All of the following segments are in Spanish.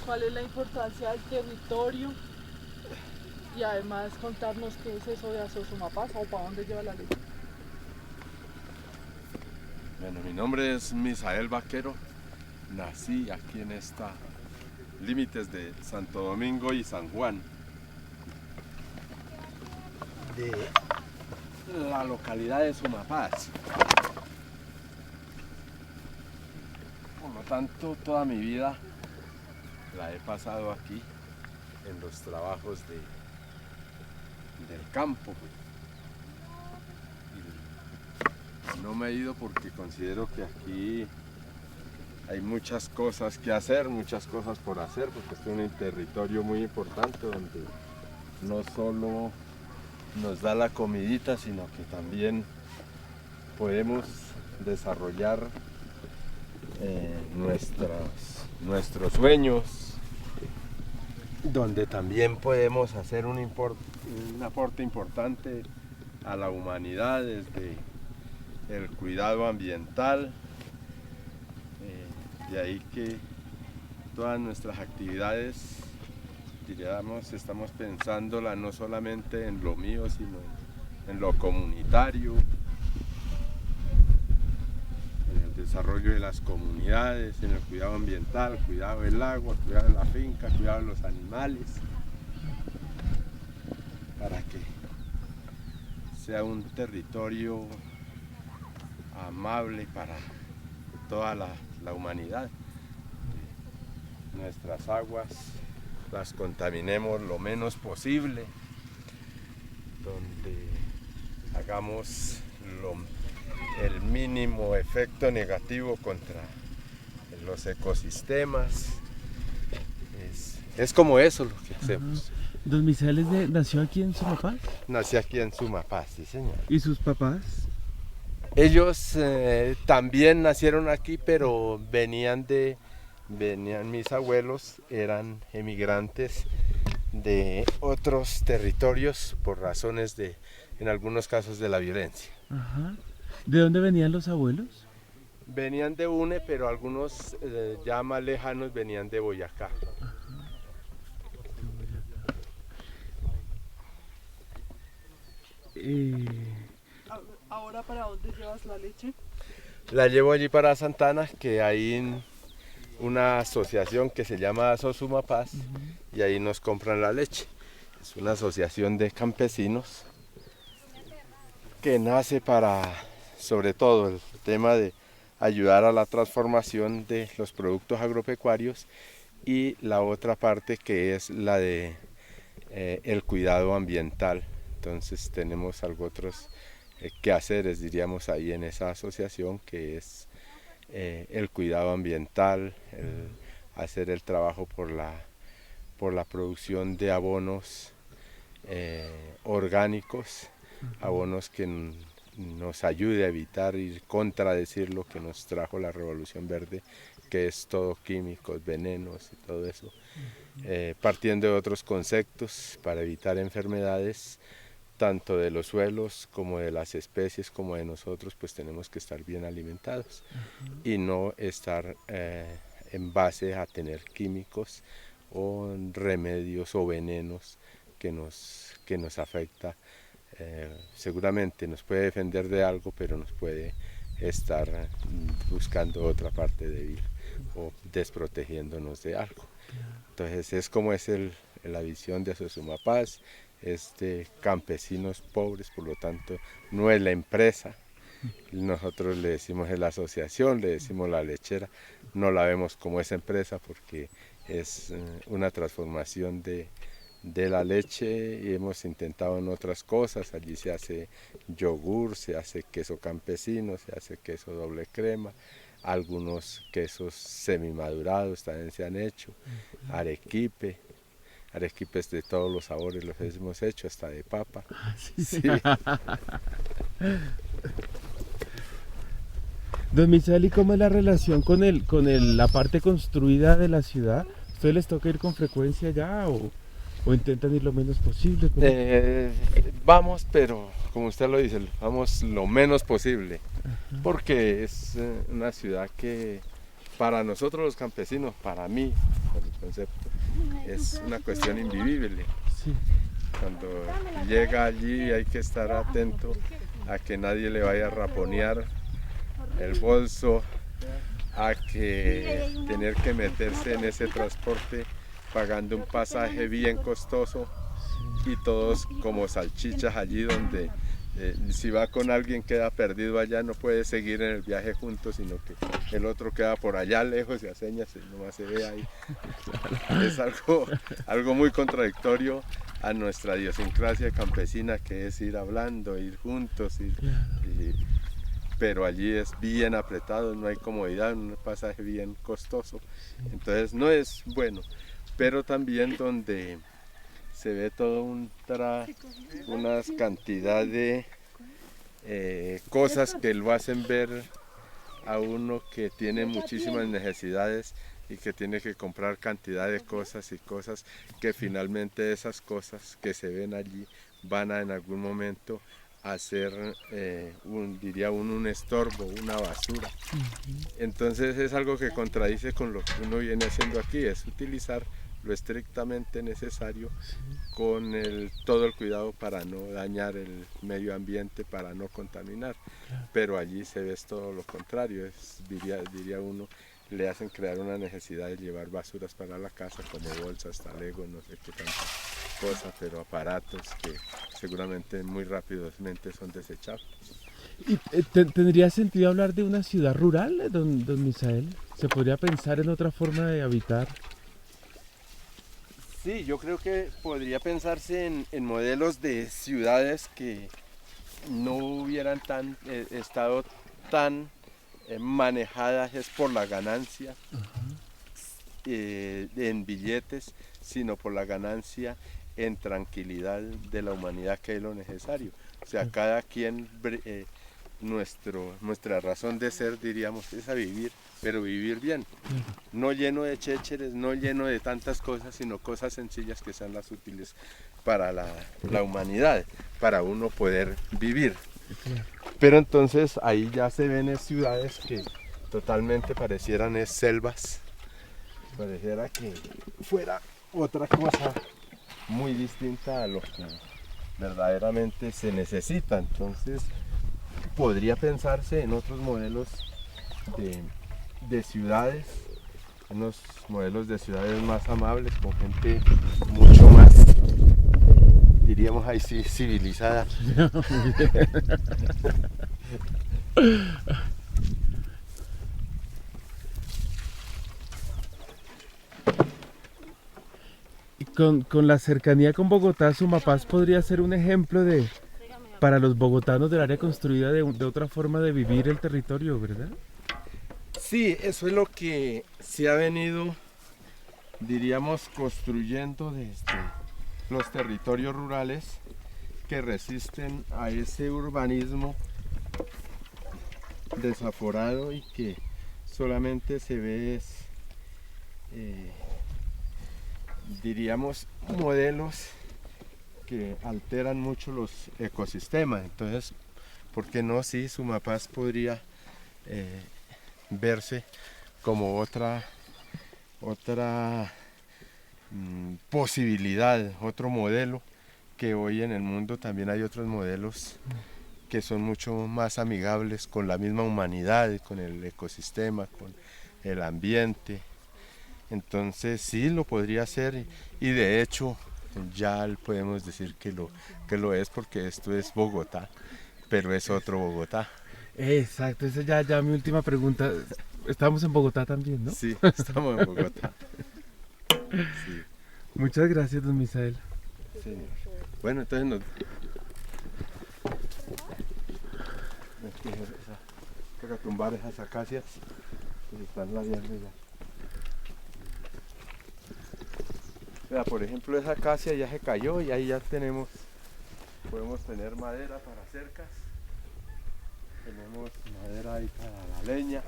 cuál es la importancia del territorio y además contarnos qué es eso de Azosumapaz o para dónde lleva la leche. Bueno, mi nombre es Misael Vaquero, nací aquí en esta límites de Santo Domingo y San Juan, de la localidad de Sumapaz. Por lo tanto, toda mi vida la he pasado aquí en los trabajos del campo. Y no me he ido porque considero que aquí hay muchas cosas que hacer, muchas cosas por hacer, porque es un territorio muy importante donde no solo nos da la comidita, sino que también podemos desarrollar nuestros sueños, donde también podemos hacer un aporte importante a la humanidad desde el cuidado ambiental. De ahí que todas nuestras actividades, diríamos, estamos pensándola no solamente en lo mío, sino en lo comunitario, en el desarrollo de las comunidades, en el cuidado ambiental, cuidado del agua, cuidado de la finca, cuidado de los animales, para que sea un territorio amable para toda la humanidad. Nuestras aguas las contaminemos lo menos posible, donde hagamos el mínimo efecto negativo contra los ecosistemas. Es como eso lo que hacemos. ¿Don Misael nació aquí en Sumapaz? Nací aquí en Sumapaz, sí señor. ¿Y sus papás? Ellos también nacieron aquí, pero venían mis abuelos, eran emigrantes de otros territorios por razones en algunos casos de la violencia. Ajá. ¿De dónde venían los abuelos? Venían de UNE, pero algunos ya más lejanos venían de Boyacá. ¿Ahora para dónde llevas la leche? La llevo allí para Santana, que hay una asociación que se llama Azosumapaz, y ahí nos compran la leche. Es una asociación de campesinos que nace para, sobre todo, el tema de ayudar a la transformación de los productos agropecuarios, y la otra parte que es la de el cuidado ambiental. Entonces tenemos algo otros quehaceres, diríamos, ahí en esa asociación, que es el cuidado ambiental, hacer el trabajo por la producción de abonos orgánicos, abonos que nos ayude a evitar y contradecir lo que nos trajo la Revolución Verde, que es todo químicos, venenos y todo eso, partiendo de otros conceptos para evitar enfermedades, tanto de los suelos como de las especies como de nosotros. Pues tenemos que estar bien alimentados y no estar en base a tener químicos o remedios o venenos que nos afecta. Seguramente nos puede defender de algo, pero nos puede estar buscando otra parte débil o desprotegiéndonos de algo. Entonces es como es la visión de Azosumapaz, es de campesinos pobres, por lo tanto no es la empresa. Nosotros le decimos es la asociación, le decimos la lechera, no la vemos como esa empresa porque es una transformación de la leche, y hemos intentado en otras cosas. Allí se hace yogur, se hace queso campesino, se hace queso doble crema, algunos quesos semimadurados también se han hecho, arequipes de todos los sabores los hemos hecho, hasta de papa. Sí. Don Misael, ¿y cómo es la relación con la parte construida de la ciudad? ¿Ustedes les toca ir con frecuencia allá o intentan ir lo menos posible? Vamos, pero como usted lo dice, vamos lo menos posible. Ajá. Porque es una ciudad que para nosotros los campesinos, para mí, con el concepto, es una cuestión invivible. Sí. Cuando llega allí hay que estar atento a que nadie le vaya a raponear el bolso, a que tener que meterse en ese transporte pagando un pasaje bien costoso y todos como salchichas allí donde si va con alguien queda perdido allá, no puede seguir en el viaje juntos, sino que el otro queda por allá lejos y a señas nomás se ve ahí. Es algo muy contradictorio a nuestra idiosincrasia campesina, que es ir hablando, ir juntos, pero allí es bien apretado, no hay comodidad, un pasaje bien costoso, entonces no es bueno, pero también donde se ve todo una cantidad de cosas que lo hacen ver a uno que tiene muchísimas necesidades y que tiene que comprar cantidad de cosas y cosas que finalmente esas cosas que se ven allí van a en algún momento a ser diría uno un estorbo, una basura. Entonces es algo que contradice con lo que uno viene haciendo aquí, es utilizar lo estrictamente necesario con todo el cuidado para no dañar el medio ambiente, para no contaminar. Pero allí se ve todo lo contrario, diría uno, le hacen crear una necesidad de llevar basuras para la casa como bolsas, talegos, no sé qué tantas cosas, pero aparatos que seguramente muy rápidamente son desechables. ¿Y tendría sentido hablar de una ciudad rural, don Misael? ¿Se podría pensar en otra forma de habitar? Sí, yo creo que podría pensarse en modelos de ciudades que no hubieran estado tan manejadas es por la ganancia en billetes, sino por la ganancia en tranquilidad de la humanidad, que es lo necesario. O sea, cada quien, nuestra razón de ser, diríamos, es a vivir, pero vivir bien. No lleno de chécheres, no lleno de tantas cosas, sino cosas sencillas que sean las útiles para la humanidad, para uno poder vivir. Pero entonces ahí ya se ven ciudades que totalmente parecieran selvas, pareciera que fuera otra cosa muy distinta a lo que verdaderamente se necesita. Entonces podría pensarse en otros modelos de ciudades, unos modelos de ciudades más amables, con gente mucho más, diríamos ahí sí, civilizada. Con la cercanía con Bogotá, Sumapaz podría ser un ejemplo para los bogotanos del área construida de otra forma de vivir el territorio, ¿verdad? Sí, eso es lo que se ha venido, diríamos, construyendo desde los territorios rurales que resisten a ese urbanismo desaforado y que solamente se ve diríamos, modelos que alteran mucho los ecosistemas. Entonces, ¿por qué no? Sí, Sumapaz podría verse como otra posibilidad, otro modelo, que hoy en el mundo también hay otros modelos que son mucho más amigables con la misma humanidad, con el ecosistema, con el ambiente. Entonces sí lo podría hacer y de hecho ya podemos decir que lo es, porque esto es Bogotá, pero es otro Bogotá. Exacto, esa ya mi última pregunta. Estamos en Bogotá también, ¿no? Sí, estamos en Bogotá. Sí. Muchas gracias, don Misael. Sí. Bueno, entonces toca tumbar esas acacias que se están ladeando ya. O sea, por ejemplo, esa acacia ya se cayó y ahí ya podemos tener madera para cercas, tenemos madera ahí para la leña,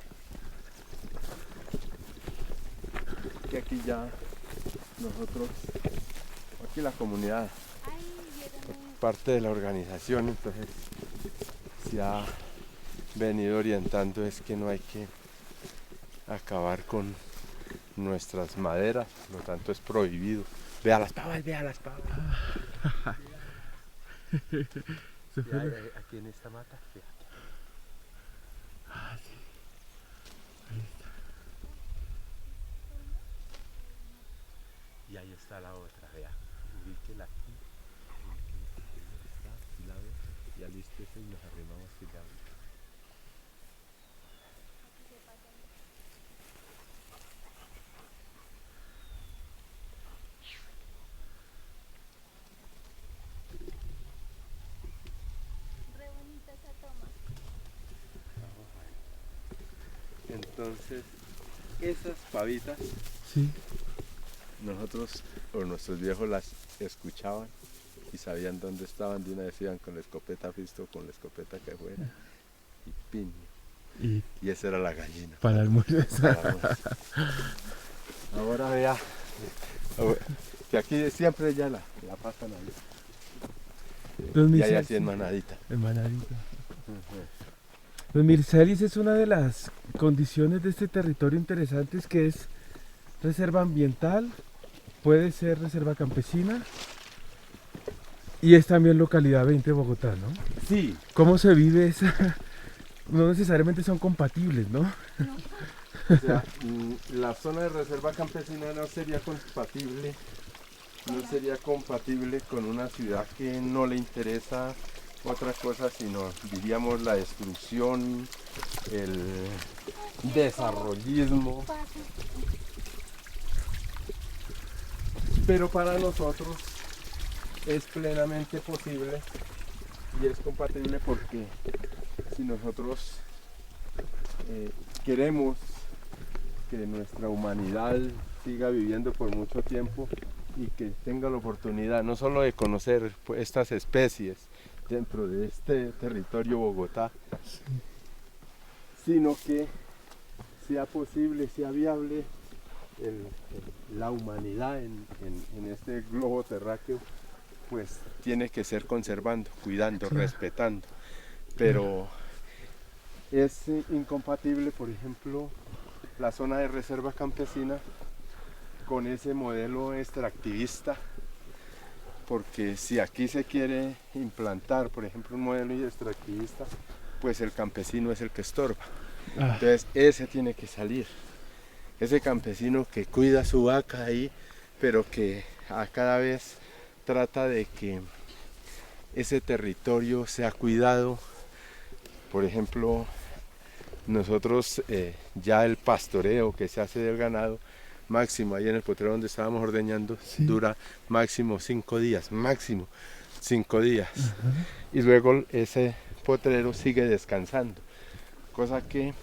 y aquí ya nosotros, aquí la comunidad, parte de la organización, entonces se ha venido orientando es que no hay que acabar con nuestras maderas, por lo tanto es prohibido. Vea las pavas, vea las pavas. Se fue la- Aquí en esta mata, vea. Ah, sí. Ahí está. Y ahí está la otra, vea. Ubíquela aquí. Ahí está, aquí la ve. Y alístese y nos arrimamos y ya. Re bonita esa toma. Entonces, esas pavitas, Sí. nosotros o nuestros viejos las escuchaban y sabían dónde estaban, de una vez iban con la escopeta visto, con la escopeta que fuera, y pin. Y Y esa era la gallina. para almorzar. para almuerzo. Ahora vea, que aquí siempre ya la pasan ahí. Don Y ahí Mircea, así en manadita. en manadita. Don Mircelis, es una de las condiciones de este territorio interesantes, que es reserva ambiental, puede ser reserva campesina y es también localidad 20 de Bogotá, ¿no? Sí, ¿Cómo se vive esa? No necesariamente son compatibles, ¿no? o sea, la zona de reserva campesina no sería compatible con una ciudad que no le interesa otra cosa sino, diríamos, la destrucción, el desarrollismo. Pero para nosotros es plenamente posible y es compatible porque si nosotros queremos que nuestra humanidad siga viviendo por mucho tiempo y que tenga la oportunidad no solo de conocer pues, estas especies dentro de este territorio Bogotá, sino que sea posible, sea viable la humanidad en este globo terráqueo, pues tiene que ser conservando, cuidando, respetando. Pero es incompatible, por ejemplo, la zona de reserva campesina con ese modelo extractivista, porque si aquí se quiere implantar, por ejemplo, un modelo extractivista, pues el campesino es el que estorba. Ah, Entonces ese tiene que salir. Ese campesino que cuida su vaca ahí, pero que a cada vez trata de que ese territorio sea cuidado. Por ejemplo, nosotros ya el pastoreo que se hace del ganado, máximo ahí en el potrero donde estábamos ordeñando, Sí. dura máximo 5 días, máximo 5 días. Y luego ese potrero sigue descansando, cosa que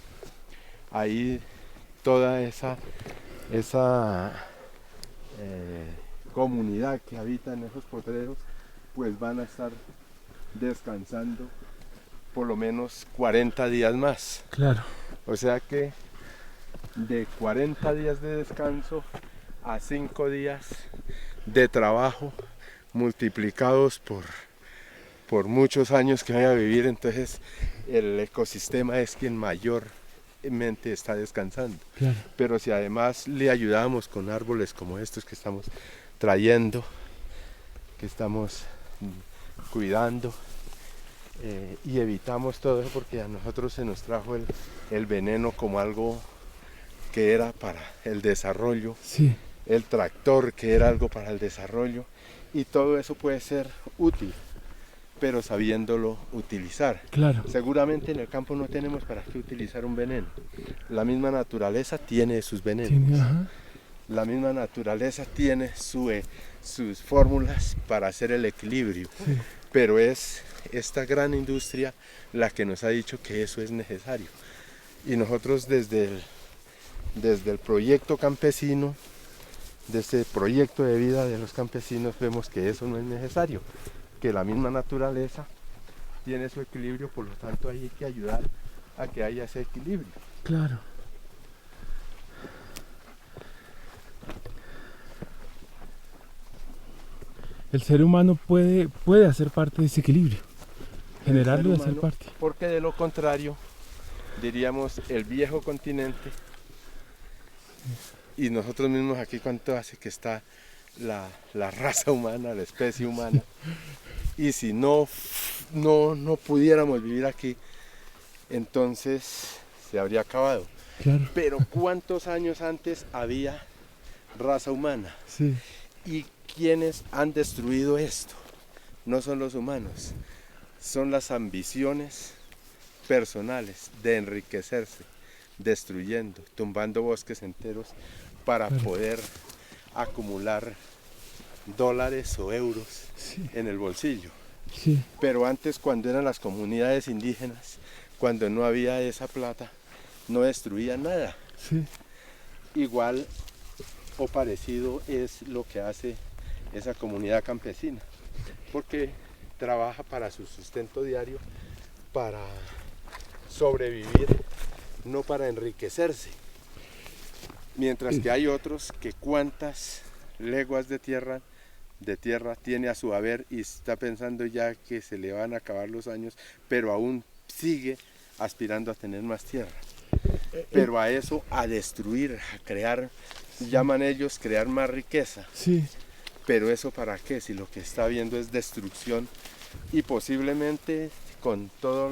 ahí toda esa comunidad que habita en esos potreros pues van a estar descansando por lo menos 40 días más. claro. O sea que de 40 días de descanso a 5 días de trabajo multiplicados por muchos años que vaya a vivir, entonces el ecosistema es quien mayormente está descansando. Claro. Pero si además le ayudamos con árboles como estos que estamos trayendo, que estamos cuidando, y evitamos todo eso, porque a nosotros se nos trajo el veneno como algo que era para el desarrollo, Sí, el tractor que era algo para el desarrollo, y todo eso puede ser útil, pero sabiéndolo utilizar. claro. Seguramente en el campo no tenemos para qué utilizar un veneno. La misma naturaleza tiene sus venenos. Tiene, ajá. La misma naturaleza tiene sus fórmulas para hacer el equilibrio. Sí. Pero es esta gran industria la que nos ha dicho que eso es necesario. Y nosotros desde el proyecto campesino, desde el proyecto de vida de los campesinos, vemos que eso no es necesario, que la misma naturaleza tiene su equilibrio, por lo tanto hay que ayudar a que haya ese equilibrio. Claro. El ser humano puede hacer parte de ese equilibrio, generarlo y El ser hacer humano, parte. porque de lo contrario, diríamos, el viejo continente Y nosotros mismos aquí, ¿cuánto hace que está la raza humana, la especie humana? Y si no pudiéramos vivir aquí, entonces se habría acabado. Claro. Pero ¿cuántos años antes había raza humana? Sí. ¿Y quiénes han destruido esto? No son los humanos, son las ambiciones personales de enriquecerse, destruyendo, tumbando bosques enteros para poder acumular dólares o euros en el bolsillo. Sí. Pero antes, cuando eran las comunidades indígenas, cuando no había esa plata, no destruían nada. Sí. Igual o parecido es lo que hace esa comunidad campesina, porque trabaja para su sustento diario, para sobrevivir, no para enriquecerse. Mientras que hay otros que cuántas leguas de tierra tiene a su haber y está pensando ya que se le van a acabar los años, pero aún sigue aspirando a tener más tierra. Pero a eso, a destruir, a crear, llaman ellos crear más riqueza. Sí. Pero eso para qué, si lo que está viendo es destrucción y posiblemente con todo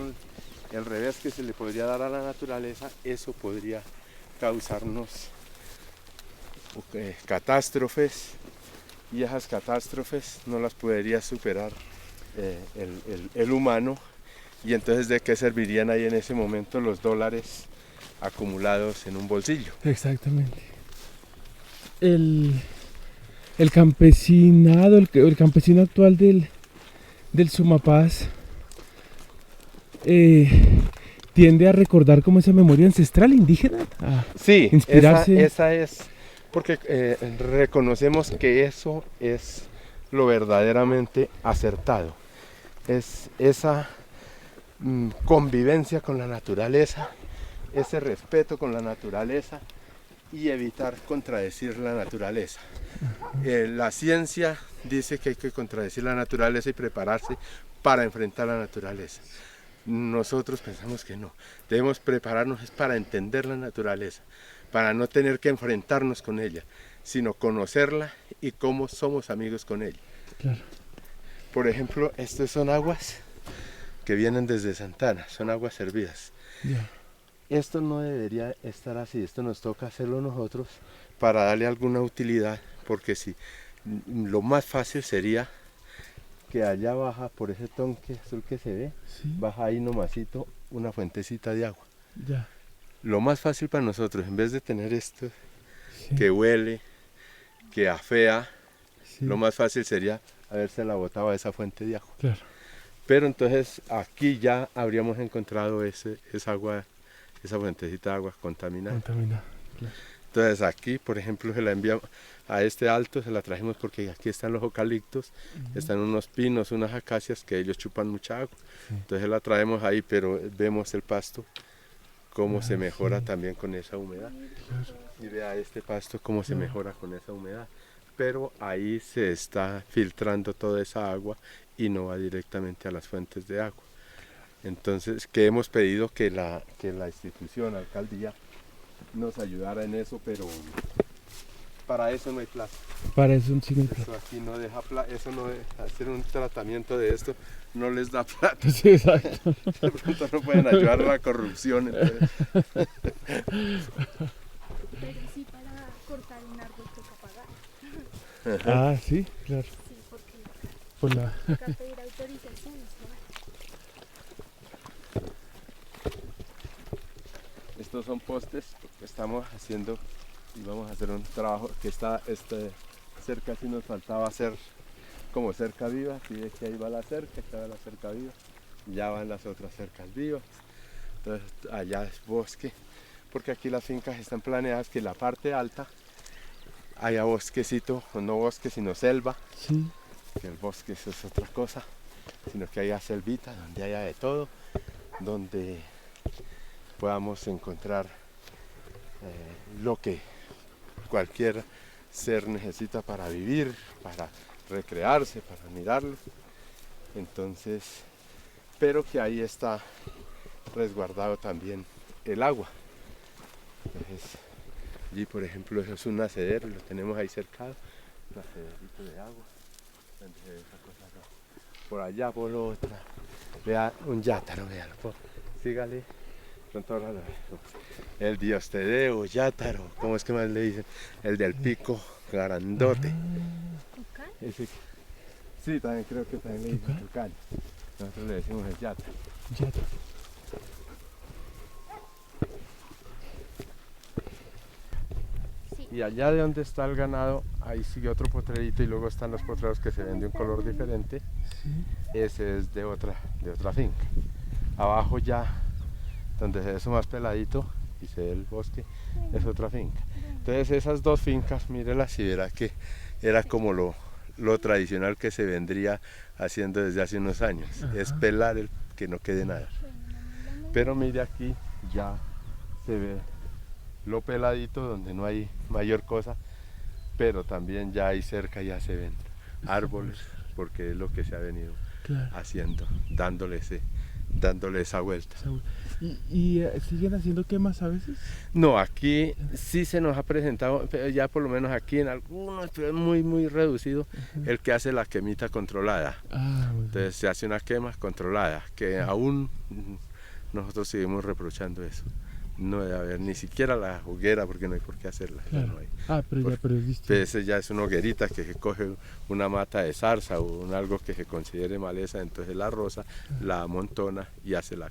el revés que se le podría dar a la naturaleza, eso podría causarnos catástrofes, y esas catástrofes no las podría superar el humano, y entonces ¿de qué servirían ahí en ese momento los dólares acumulados en un bolsillo? Exactamente. El campesinado, el campesino actual del Sumapaz tiende a recordar como esa memoria ancestral indígena. Sí, inspirarse. esa es, porque reconocemos que eso es lo verdaderamente acertado. Es esa convivencia con la naturaleza, ese respeto con la naturaleza y evitar contradecir la naturaleza. La ciencia dice que hay que contradecir la naturaleza y prepararse para enfrentar la naturaleza. Nosotros pensamos que no, debemos prepararnos para entender la naturaleza, para no tener que enfrentarnos con ella, sino conocerla y cómo somos amigos con ella. Claro. Por ejemplo, estas son aguas que vienen desde Santana, son aguas servidas. Ya. Esto no debería estar así, esto nos toca hacerlo nosotros para darle alguna utilidad, porque si lo más fácil sería que allá baja por ese tonque azul que se ve, Sí. baja ahí nomasito una fuentecita de agua. Ya. Lo más fácil para nosotros, en vez de tener esto Sí. que huele, que afea, Sí. lo más fácil sería haberse la botado a esa fuente de agua. Claro. Pero entonces aquí ya habríamos encontrado esa agua, esa fuentecita de agua contaminada. Contaminado. Claro. Entonces aquí, por ejemplo, se la enviamos a este alto, se la trajimos porque aquí están los eucaliptos, están unos pinos, unas acacias que ellos chupan mucha agua. Sí. Entonces la traemos ahí, pero vemos el pasto, cómo se mejora sí. también con esa humedad. Claro. Y vea este pasto cómo se mejora con esa humedad. Pero ahí se está filtrando toda esa agua y no va directamente a las fuentes de agua. Entonces, que hemos pedido que la institución, la alcaldía, nos ayudara en eso, pero para eso no hay plata. Para eso un signo. Eso aquí no deja plata, eso no deja, hacer un tratamiento de esto no les da plata. Sí, exacto. De pronto no pueden ayudar a la corrupción. Entonces. Pero sí, para cortar un árbol toca pagar. Sí, claro. Sí, porque Por la... toca pedir autorizaciones, ¿no? Estos son postes que estamos haciendo y vamos a hacer un trabajo que está cerca, si nos faltaba hacer como cerca viva. Si ves que ahí va la cerca, acá va la cerca viva, ya van las otras cercas vivas. Entonces allá es bosque, porque aquí las fincas están planeadas que la parte alta haya bosquecito, o no bosque sino selva, Sí. que el bosque eso es otra cosa, sino que haya selvita, donde haya de todo, donde podamos encontrar lo que cualquier ser necesita para vivir, para recrearse, para mirarlo. Entonces, pero que ahí está resguardado también el agua. Entonces, Allí, por ejemplo, eso es un nacedero, lo tenemos ahí cercado, un nacederito de agua, donde se ve esa cosa acá. Por allá, por lo otra, vea un yátaro, véalo, sígale, pronto ahora lo vemos. El Diostedeo, yátaro, ¿cómo es que más le dicen? El del pico grandote. ¿Tucán? Ese, sí, también creo que también le dicen tucán. Nosotros le decimos el yátaro. Yátaro. Sí. Y allá de donde está el ganado, ahí sigue otro potrerito y luego están los potreros que se ven de un color diferente. Sí. Ese es de otra finca. Abajo ya, donde se ve eso más peladito y se ve el bosque, es otra finca. Entonces esas dos fincas, mírelas y verá que era como lo tradicional que se vendría haciendo desde hace unos años. Ajá. Es pelar el que no quede nada. Pero mire aquí ya se ve lo peladito donde no hay mayor cosa, pero también ya ahí cerca ya se ven árboles, porque es lo que se ha venido Claro. haciendo, dándole esa vuelta. ¿Y siguen haciendo quemas a veces? No, aquí sí se nos ha presentado, pero ya por lo menos aquí en algunos, pero es muy muy reducido, el que hace la quemita controlada. Ah, muy bien. Entonces se hace una quema controlada, que aún nosotros seguimos reprochando eso. No debe haber ni siquiera la hoguera, porque no hay por qué hacerla. Claro. No hay. Ah, pero ya, pero es distinto. Ese ya es una hoguerita que se coge una mata de zarza o algo que se considere maleza, entonces la roza, la amontona y hace la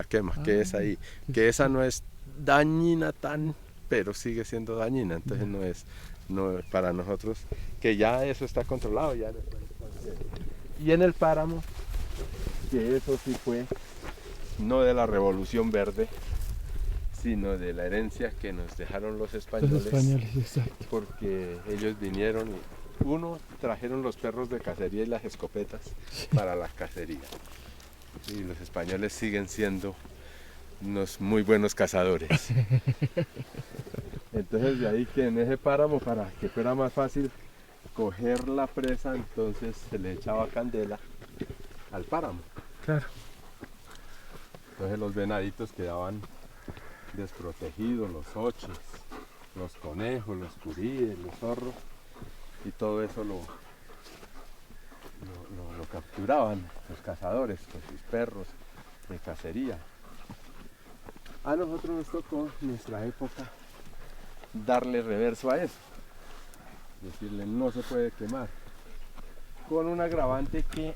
quema, que es ahí. Que esa no es dañina tan, pero sigue siendo dañina, entonces no es para nosotros, que ya eso está controlado. Ya no está. Y en el páramo, que eso sí fue no de la Revolución Verde, sino de la herencia que nos dejaron los españoles. Los españoles, exacto. Porque ellos vinieron y trajeron los perros de cacería y las escopetas para la cacería. Y los españoles siguen siendo unos muy buenos cazadores. Entonces de ahí que en ese páramo, para que fuera más fácil coger la presa, entonces se le echaba candela al páramo. Claro. Entonces los venaditos quedaban desprotegidos, los oches, los conejos, los curíes, los zorros, y todo eso lo capturaban los cazadores con sus perros de cacería. A nosotros nos tocó en nuestra época darle reverso a eso, decirle no se puede quemar, con un agravante que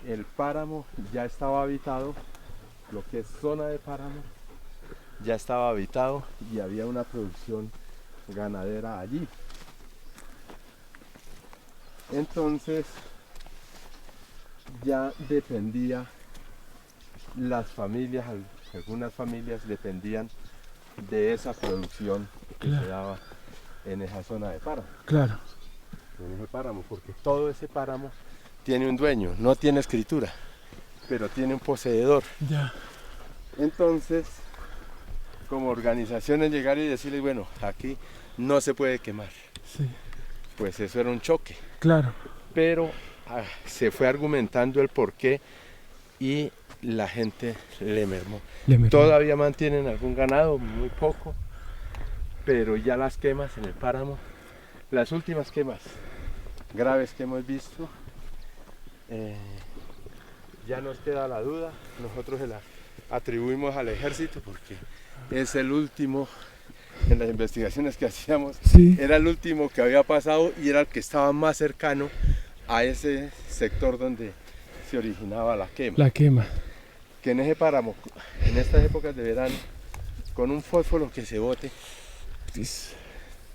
el páramo ya estaba habitado, lo que es zona de páramo ya estaba habitado y había una producción ganadera allí. Entonces ya dependía las familias, algunas familias dependían de esa producción que Claro. se daba en esa zona de páramo. Claro. En ese páramo, porque todo ese páramo tiene un dueño, no tiene escritura, pero tiene un poseedor. Ya. Entonces, como organizaciones llegar y decirles, bueno, aquí no se puede quemar, Sí. pues eso era un choque, Claro. pero se fue argumentando el porqué y la gente le mermó. Todavía mantienen algún ganado, muy poco, pero ya las quemas en el páramo, las últimas quemas graves que hemos visto, ya nos queda la duda, nosotros se la atribuimos al ejército porque es el último, en las investigaciones que hacíamos, Sí. era el último que había pasado y era el que estaba más cercano a ese sector donde se originaba la quema. La quema. Que en ese páramo, en estas épocas de verano, con un fósforo que se bote,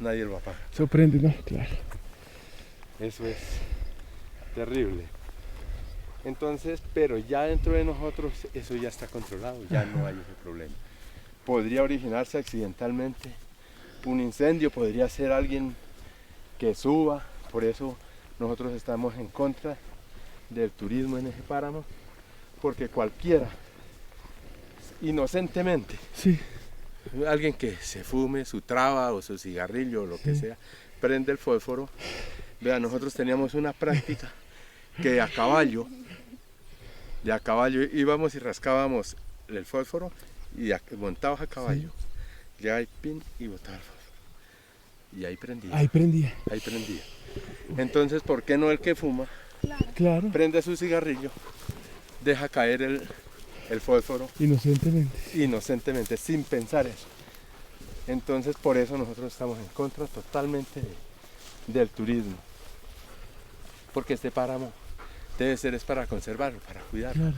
nadie lo apaga. Sorprende, ¿no? Claro. Eso es terrible. Entonces, pero ya dentro de nosotros eso ya está controlado, ya no hay ese problema. Podría originarse accidentalmente un incendio, podría ser alguien que suba, por eso nosotros estamos en contra del turismo en ese páramo, porque cualquiera, inocentemente, Sí. alguien que se fume su traba o su cigarrillo o lo que sea, prende el fósforo. Vea, nosotros teníamos una práctica que de a caballo íbamos y rascábamos el fósforo y montados a caballo llegaba y pin y botaba el fósforo. Y ahí prendía. Ahí prendía. Ahí prendía. Entonces, ¿por qué no el que fuma Claro. prende su cigarrillo, deja caer el fósforo Inocentemente. inocentemente, sin pensar eso? Entonces, por eso nosotros estamos en contra totalmente del turismo. Porque este páramo debe ser es para conservarlo, para cuidarlo. Claro.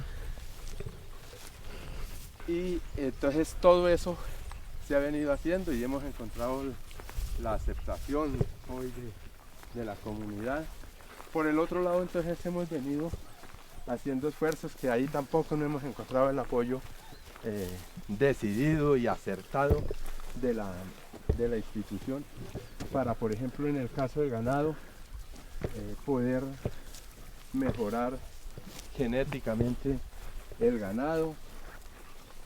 Y entonces todo eso se ha venido haciendo y hemos encontrado la aceptación hoy de la comunidad. Por el otro lado, entonces hemos venido haciendo esfuerzos que ahí tampoco no hemos encontrado el apoyo decidido y acertado de la institución para, por ejemplo, en el caso del ganado, poder mejorar genéticamente el ganado,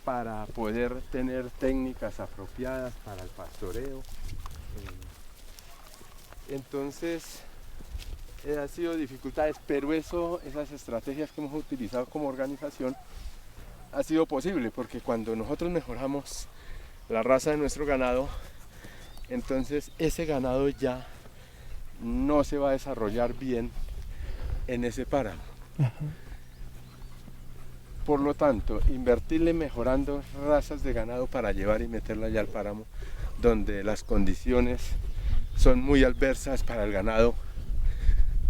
para poder tener técnicas apropiadas para el pastoreo. Entonces ha sido dificultades, pero esas estrategias que hemos utilizado como organización ha sido posible, porque cuando nosotros mejoramos la raza de nuestro ganado, entonces ese ganado ya no se va a desarrollar bien en ese páramo. Por lo tanto, invertirle mejorando razas de ganado para llevar y meterla allá al páramo, donde las condiciones son muy adversas para el ganado,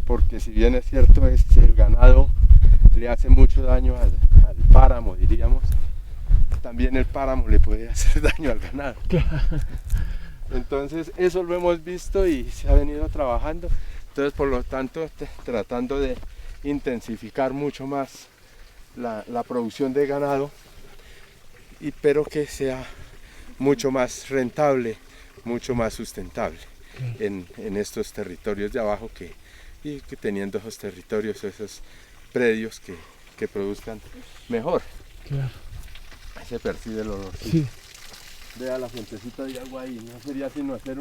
porque si bien es cierto, el ganado le hace mucho daño al páramo, diríamos, también el páramo le puede hacer daño al ganado. Entonces eso lo hemos visto y se ha venido trabajando. Entonces, por lo tanto, tratando de intensificar mucho más la producción de ganado, pero que sea mucho más rentable, mucho más sustentable en estos territorios de abajo, y que teniendo esos territorios, esos predios que produzcan mejor. Claro. Ahí se percibe el olor. Sí. Vea la fuentecita de agua ahí, no sería sino hacer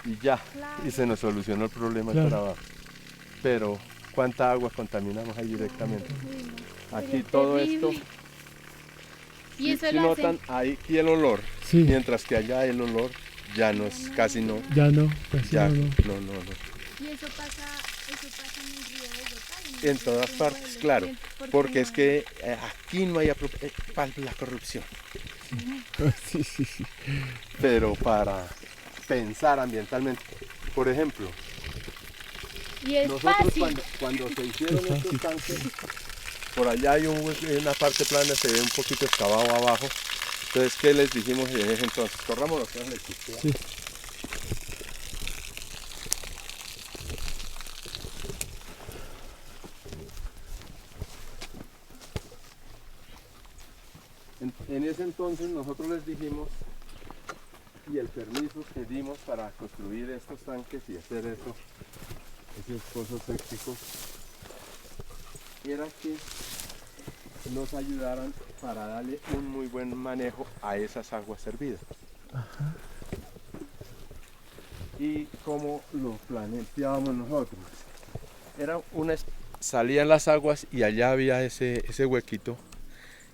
y ya, y se nos solucionó el problema Claro. para abajo. Pero ¿cuánta agua contaminamos ahí directamente? Uy, no. Aquí Sería todo terrible. esto, Y eso si lo notan hacen. aquí el olor, Sí. mientras que allá el olor ya no es, casi no, Ya no, casi ya no. no. Y eso pasa en el río Bogotá. En todas partes, claro, porque es que aquí no hay la corrupción, Sí, sí, sí. pero para pensar ambientalmente, por ejemplo, Y es nosotros fácil. cuando se hicieron Es fácil. estos tanques, por allá hay una parte plana, se ve un poquito excavado abajo. Entonces, ¿qué les dijimos en ese entonces? Corramos los que no les existía. Sí. En ese entonces nosotros les dijimos, y el permiso que dimos para construir estos tanques y hacer esos pozos sépticos, era que nos ayudaran para darle un muy buen manejo a esas aguas servidas. Y como lo planteábamos nosotros, era salían las aguas y allá había ese huequito.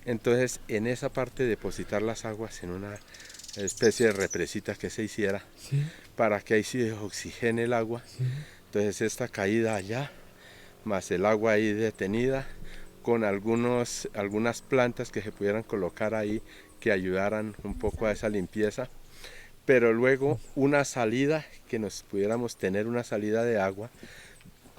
Entonces, en esa parte depositar las aguas en una especie de represita que se hiciera, Sí. para que ahí sí oxigene el agua. Sí. Entonces, esta caída allá, más el agua ahí detenida, con algunas plantas que se pudieran colocar ahí que ayudaran un poco a esa limpieza, pero luego una salida, que nos pudiéramos tener una salida de agua,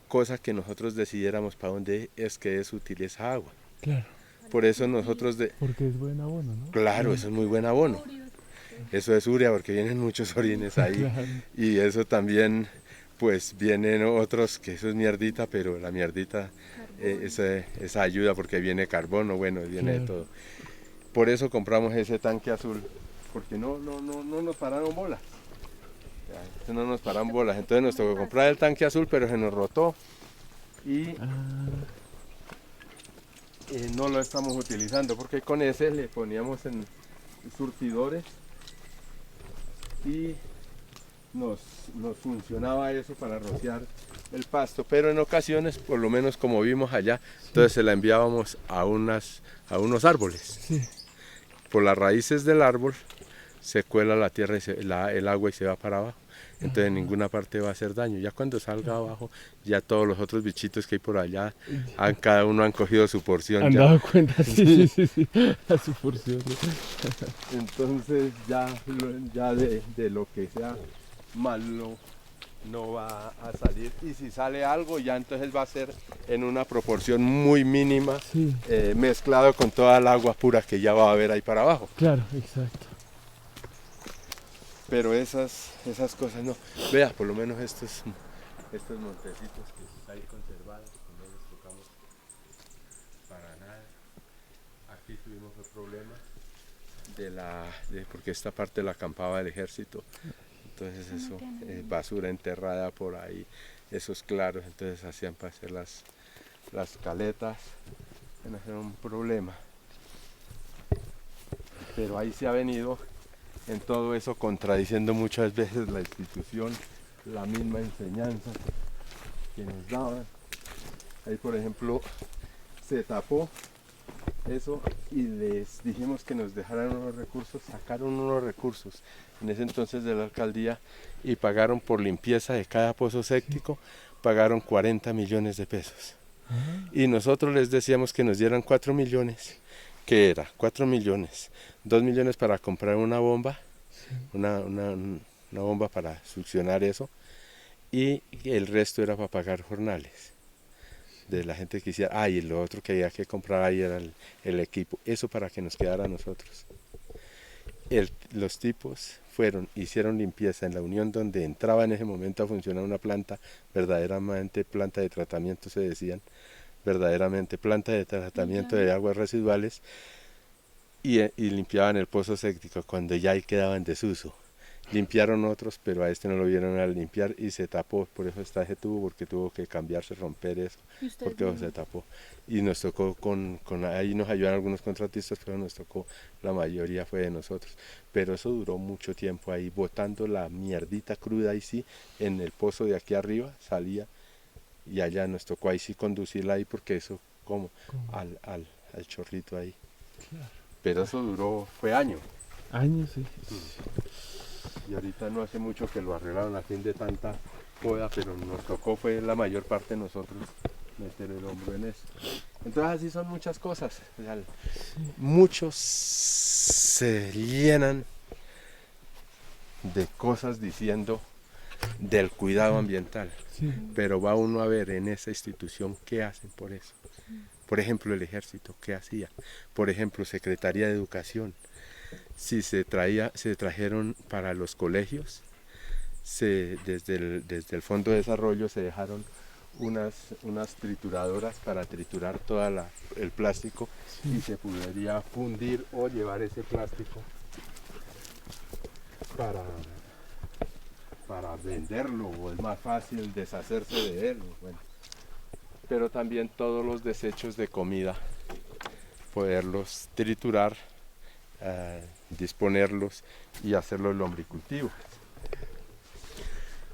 cosa que nosotros decidiéramos para dónde es que es útil esa agua. Claro. Por eso nosotros, Porque es buen abono, ¿no? claro, eso es muy buen abono. Eso es urea, porque vienen muchos orines ahí. Claro. Y eso también, pues vienen otros que eso es mierdita, pero la mierdita esa ayuda porque viene carbono, bueno, viene de Claro. todo. Por eso compramos ese tanque azul, porque no nos pararon bolas. Ya, no nos pararon bolas. Entonces nos tocó comprar el tanque azul, pero se nos rotó y Ah, no lo estamos utilizando, porque con ese le poníamos en surtidores y nos funcionaba eso para rociar el pasto, pero en ocasiones, por lo menos como vimos allá, entonces se la enviábamos a unos árboles. sí. Por las raíces del árbol se cuela la tierra y el agua y se va para abajo. Entonces en ninguna parte va a hacer daño. Ya cuando salga abajo, ya todos los otros bichitos que hay por allá, cada uno han cogido su porción. ¿Han ya. dado cuenta? Sí, sí, sí, a su porción. Entonces ya de lo que sea malo no va a salir. Y si sale algo, ya entonces va a ser en una proporción muy mínima, Sí, mezclado con toda el agua pura que ya va a haber ahí para abajo. claro, exacto. Pero esas cosas no. Vea, por lo menos estos montecitos que están ahí conservados, que no los tocamos para nada. Aquí tuvimos el problema porque esta parte la acampaba el ejército. Entonces eso, basura enterrada por ahí, esos claros, entonces hacían para hacer las caletas. Bueno, era un problema. Pero ahí se ha venido en todo eso contradiciendo muchas veces la institución, la misma enseñanza que nos daban. Ahí por ejemplo se tapó eso y les dijimos que nos dejaran unos recursos, sacaron unos recursos en ese entonces de la alcaldía y pagaron por limpieza de cada pozo séptico, pagaron 40 millones de pesos. Y nosotros les decíamos que nos dieran 4 millones. ¿Qué era? 4 millones. 2 millones para comprar una bomba, una bomba para succionar eso, y el resto era para pagar jornales de la gente que hiciera. Y lo otro que había que comprar ahí era el equipo, eso para que nos quedara a nosotros. Los tipos hicieron limpieza en la Unión, donde entraba en ese momento a funcionar una planta, verdaderamente planta de tratamiento se decían, verdaderamente planta de tratamiento de aguas residuales, y limpiaban el pozo séptico cuando ya ahí quedaba en desuso. Limpiaron otros, pero a este no lo vieron a limpiar y se tapó, por eso está ese tubo, porque tuvo que cambiarse, romper eso, porque se tapó. Y nos tocó ahí nos ayudaron algunos contratistas, pero nos tocó, la mayoría fue de nosotros. Pero eso duró mucho tiempo ahí, botando la mierdita cruda ahí sí, en el pozo de aquí arriba, salía, y allá nos tocó ahí sí conducirla ahí, porque eso como al chorrito ahí. Claro. Pero eso fue años. Años, sí. Y ahorita no hace mucho que lo arreglaron a fin de tanta joda, pero nos tocó, fue la mayor parte de nosotros meter el hombro en eso. Entonces así son muchas cosas. O sea, muchos se llenan de cosas diciendo del cuidado ambiental, Sí. pero va uno a ver en esa institución qué hacen por eso. Por ejemplo, el ejército, ¿qué hacía? Por ejemplo, Secretaría de Educación. Si se trajeron para los colegios, desde el Fondo de Desarrollo se dejaron unas trituradoras para triturar todo el plástico, y se podría fundir o llevar ese plástico para venderlo, o es más fácil deshacerse de él. Bueno. Pero también todos los desechos de comida, poderlos triturar, disponerlos y hacerlo el lombricultivo.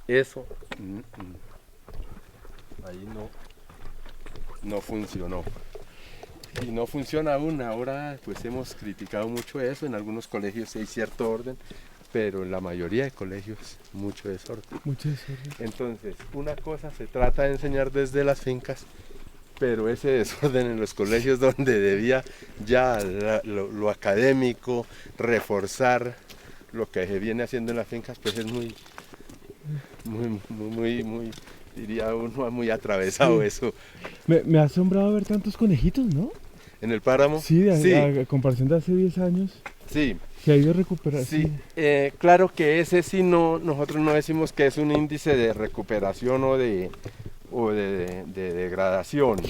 Eso ahí no funcionó. Y no funciona aún. Ahora pues hemos criticado mucho eso. En algunos colegios hay cierto orden, pero en la mayoría de colegios mucho desorden. Mucho desorden. Entonces, una cosa se trata de enseñar desde las fincas, pero ese desorden en los colegios, donde debía ya lo académico, reforzar lo que se viene haciendo en las fincas, pues es muy, diría uno, muy atravesado. Sí. Eso. Me ha asombrado ver tantos conejitos, ¿no? ¿En el páramo? Sí, a comparación de hace 10 años. Sí. Se ha ido recuperando. Sí, claro que ese sí nosotros no decimos que es un índice de recuperación o de degradación,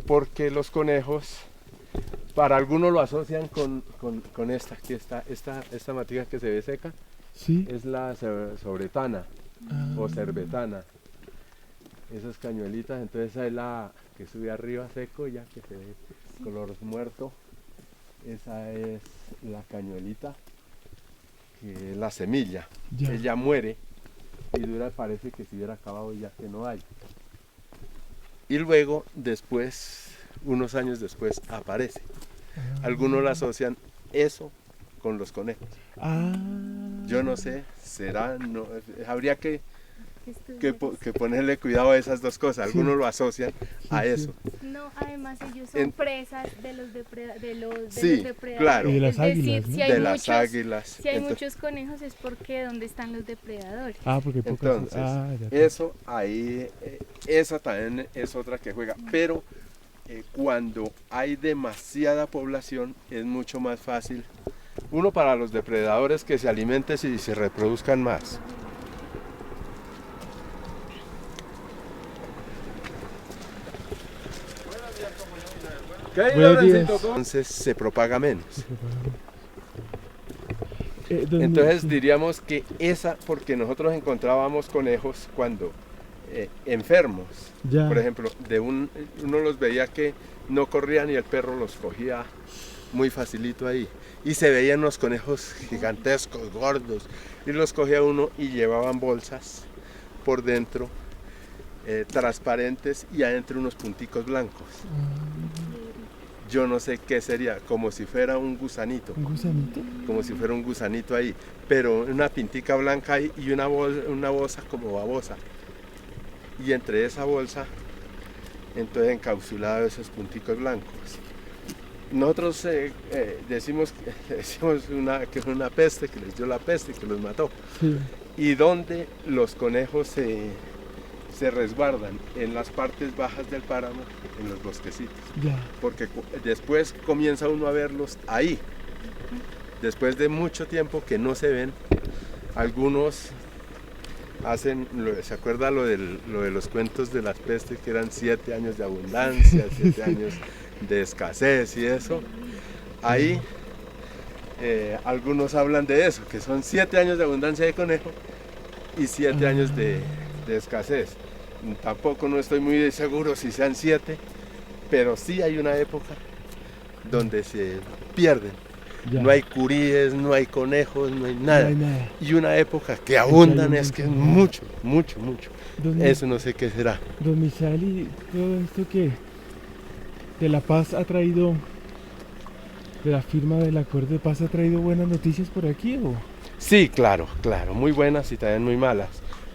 porque los conejos, para algunos lo asocian con esta matica que se ve seca. Sí. Es la sobretana o cerbetana, esas cañuelitas. Entonces esa es la que sube arriba seco, ya que se ve color muerto. Esa es la cañuelita, que es la semilla. Ella muere y dura, parece que se hubiera acabado, ya que no hay. Y luego, después, unos años después, aparece. Algunos la asocian eso con los conejos. Ah. Yo no sé, será, no, habría que Estudiar. ponerle cuidado a esas dos cosas. Sí. Algunos lo asocian a sí. eso. No, además ellos son En- presas de los, de los Sí, depredadores. claro. Y de las Es decir, águilas, ¿no? si hay De muchos, las águilas. si hay Entonces- muchos conejos es porque ¿dónde están los depredadores? Ah, porque hay pocas. Entonces, Ya. eso ahí, esa también es otra que juega, pero cuando hay demasiada población es mucho más fácil, uno para los depredadores que se alimenten y se reproduzcan más. Buenos días. Entonces se propaga menos. Don Entonces Mir- diríamos que esa, porque nosotros encontrábamos conejos cuando enfermos, Ya. por ejemplo, uno los veía que no corrían y el perro los cogía muy facilito ahí. Y se veían unos conejos gigantescos, gordos, y los cogía uno y llevaban bolsas por dentro, transparentes, y adentro unos punticos blancos. Yo no sé qué sería, como si fuera un gusanito. ¿Un gusanito? Como si fuera un gusanito ahí, pero una pintica blanca ahí y una bolsa como babosa. Y entre esa bolsa, entonces encapsulados esos punticos blancos. Nosotros decimos que es una peste, que les dio la peste, que los mató. Sí. Y donde los conejos se resguardan en las partes bajas del páramo, en los bosquecitos. Ya. Porque después comienza uno a verlos ahí. Después de mucho tiempo que no se ven, algunos hacen, ¿se acuerda lo de los cuentos de las pestes que eran 7 años de abundancia, 7 años de escasez y eso? Ahí algunos hablan de eso, que son 7 años de abundancia de conejo y 7 años de escasez. Tampoco no estoy muy seguro si sean 7, pero sí hay una época donde se pierden. Ya. No hay curíes, no hay conejos, no hay No nada. hay nada. Y una época que abundan un es que es montón. mucho, mucho, mucho. Don, Eso no sé qué será. don Misali, todo esto que de la paz ha traído, de la firma del acuerdo de paz ha traído buenas noticias por aquí, ¿o? Sí, claro, claro, muy buenas y también muy malas.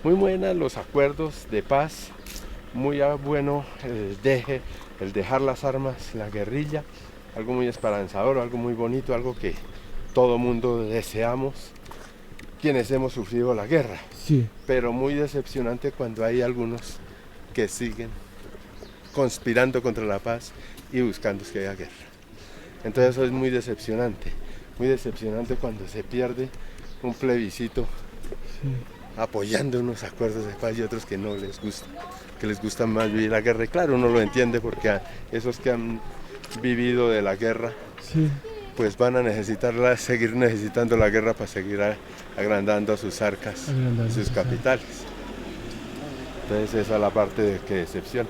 Muy buenas los acuerdos de paz, muy bueno el dejar las armas, la guerrilla, algo muy esperanzador, algo muy bonito, algo que todo mundo deseamos, quienes hemos sufrido la guerra. Sí. Pero muy decepcionante cuando hay algunos que siguen conspirando contra la paz y buscando que haya guerra. Entonces eso es muy decepcionante cuando se pierde un plebiscito apoyando unos acuerdos de paz y otros que no les gusta, que les gusta más vivir la guerra. Y claro, uno lo entiende porque a esos que han vivido de la guerra, Sí. pues van a seguir necesitando la guerra para seguir agrandando sus arcas, Agrandando sus sus capitales. Entonces esa es la parte de que decepciona.